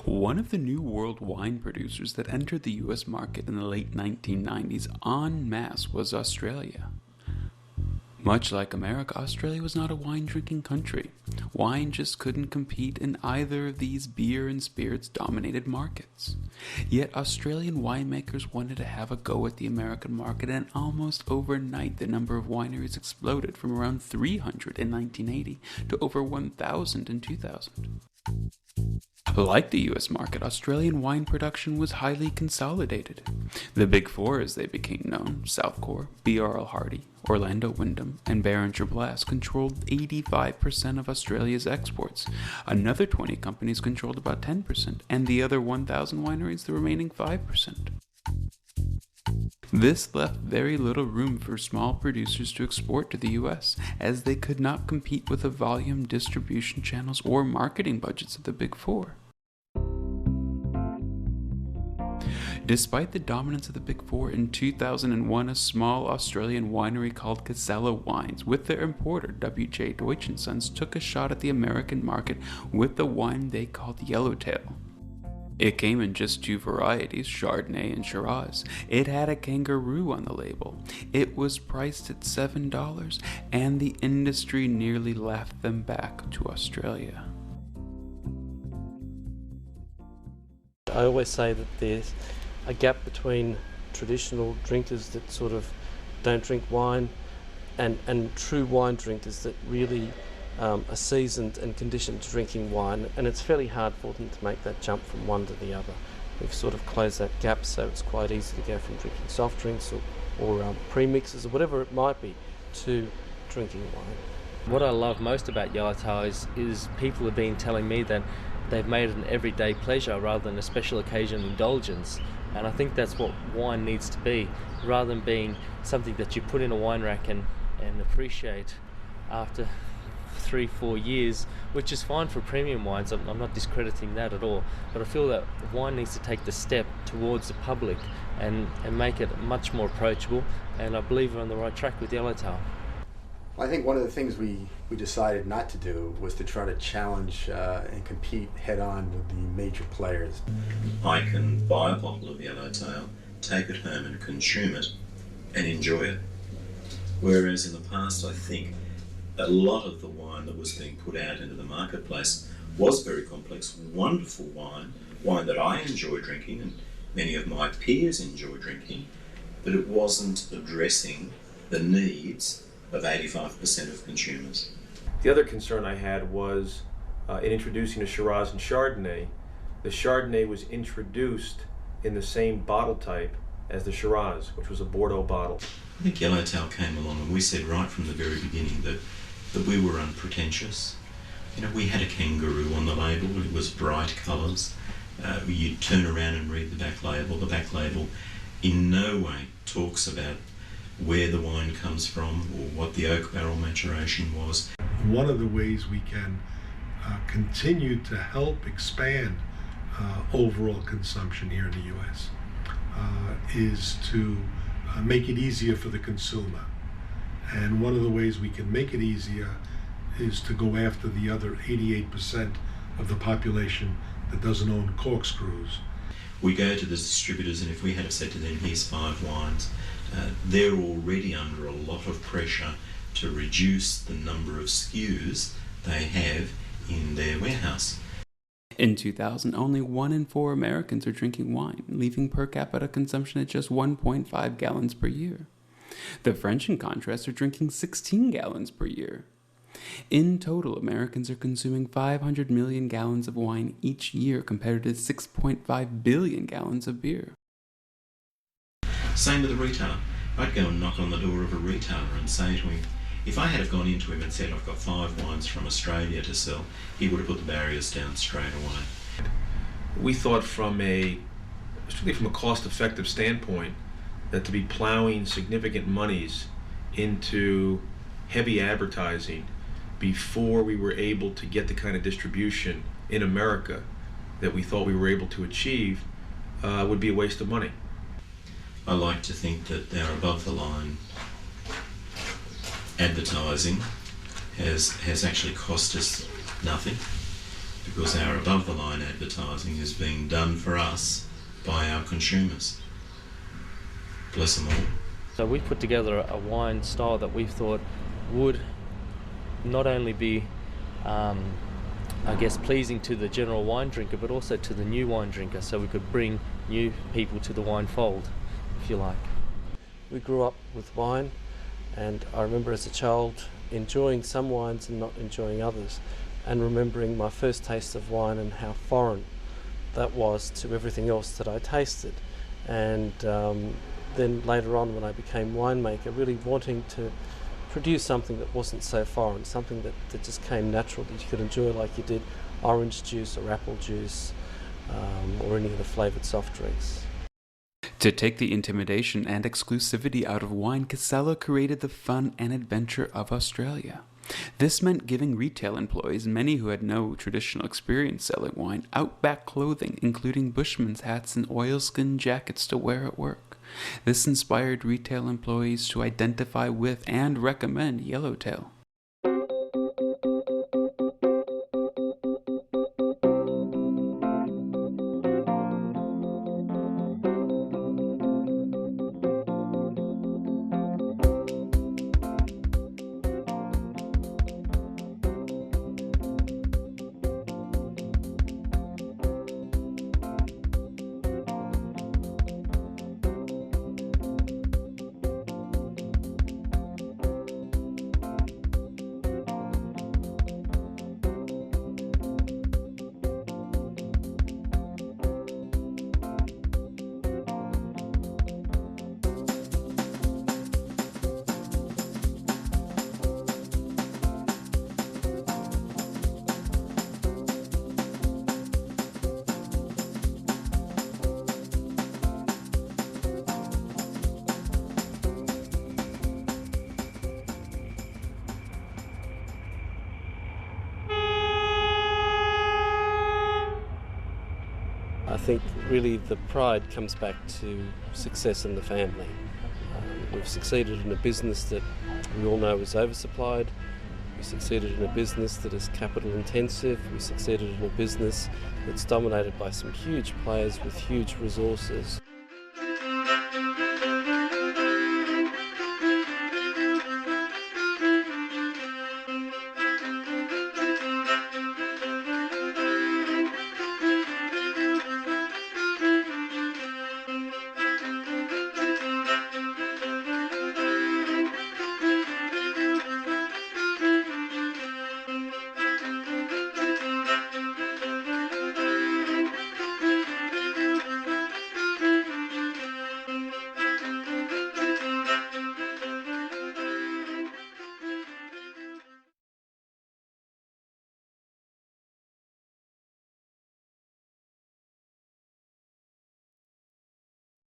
One of the new world wine producers that entered the US market in the late 1990s en masse was Australia. Much like America, Australia was not a wine-drinking country. Wine just couldn't compete in either of these beer and spirits-dominated markets. Yet Australian winemakers wanted to have a go at the American market, and almost overnight the number of wineries exploded from around 300 in 1980 to over 1,000 in 2000. Like the US market, Australian wine production was highly consolidated. The Big Four, as they became known, Southcore, B.R.L. Hardy, Orlando Wyndham, and Behringer Blass, controlled 85% of Australia's exports. Another 20 companies controlled about 10%, and the other 1,000 wineries the remaining 5%. This left very little room for small producers to export to the US, as they could not compete with the volume, distribution channels, or marketing budgets of the Big Four. Despite the dominance of the Big Four, in 2001 a small Australian winery called Casella Wines, with their importer W.J. Deutsch & Sons, took a shot at the American market with the wine they called Yellowtail. It came in just two varieties, Chardonnay and Shiraz. It had a kangaroo on the label. It was priced at $7, and the industry nearly laughed them back to Australia. I always say that there's a gap between traditional drinkers that sort of don't drink wine and true wine drinkers that really are seasoned and conditioned to drinking wine, and it's fairly hard for them to make that jump from one to the other. We've sort of closed that gap, so it's quite easy to go from drinking soft drinks or premixes or whatever it might be to drinking wine. What I love most about Yellowtail is people have been telling me that they've made it an everyday pleasure rather than a special occasion indulgence. And I think that's what wine needs to be, rather than being something that you put in a wine rack and appreciate after 3-4 years, which is fine for premium wines. I'm not discrediting that at all, but I feel that wine needs to take the step towards the public and make it much more approachable, and I believe we're on the right track with Yellowtail. Well, I think one of the things we decided not to do was to try to challenge and compete head-on with the major players. I can buy a bottle of Yellowtail, take it home and consume it, and enjoy it. Whereas in the past, I think a lot of the wine that was being put out into the marketplace was very complex, wonderful wine that I enjoy drinking and many of my peers enjoy drinking, but it wasn't addressing the needs of 85% of consumers. The other concern I had was in introducing a Shiraz and Chardonnay. The Chardonnay was introduced in the same bottle type as the Shiraz, which was a Bordeaux bottle. I think Yellowtail came along and we said right from the very beginning that we were unpretentious. You know, we had a kangaroo on the label, it was bright colours. You'd turn around and read the back label. The back label in no way talks about where the wine comes from or what the oak barrel maturation was. One of the ways we can continue to help expand overall consumption here in the U.S. Is to make it easier for the consumer. And one of the ways we can make it easier is to go after the other 88% of the population that doesn't own corkscrews. We go to the distributors, and if we had said to them, here's 5 wines, they're already under a lot of pressure to reduce the number of SKUs they have in their warehouse. In 2000, only 1 in 4 Americans are drinking wine, leaving per capita consumption at just 1.5 gallons per year. The French, in contrast, are drinking 16 gallons per year. In total, Americans are consuming 500 million gallons of wine each year compared to 6.5 billion gallons of beer. Same with the retailer. I'd go and knock on the door of a retailer and say to him, if I had have gone into him and said, I've got 5 wines from Australia to sell, he would have put the barriers down straight away. We thought particularly from a cost-effective standpoint, that to be plowing significant monies into heavy advertising before we were able to get the kind of distribution in America that we thought we were able to achieve would be a waste of money. I like to think that they're above the line advertising has actually cost us nothing, because our above-the-line advertising is being done for us by our consumers. Bless them all. So we put together a wine style that we thought would not only be, I guess, pleasing to the general wine drinker, but also to the new wine drinker, so we could bring new people to the wine fold, if you like. We grew up with wine, and I remember as a child enjoying some wines and not enjoying others, and remembering my first taste of wine and how foreign that was to everything else that I tasted. And then later on, when I became winemaker, really wanting to produce something that wasn't so foreign, something that just came natural, that you could enjoy like you did orange juice or apple juice, or any of the flavoured soft drinks. To take the intimidation and exclusivity out of wine, Casella created the fun and adventure of Australia. This meant giving retail employees, many who had no traditional experience selling wine, outback clothing, including bushmen's hats and oilskin jackets to wear at work. This inspired retail employees to identify with and recommend Yellowtail. I think really the pride comes back to success in the family. We've succeeded in a business that we all know is oversupplied. We succeeded in a business that is capital intensive. We succeeded in a business that's dominated by some huge players with huge resources.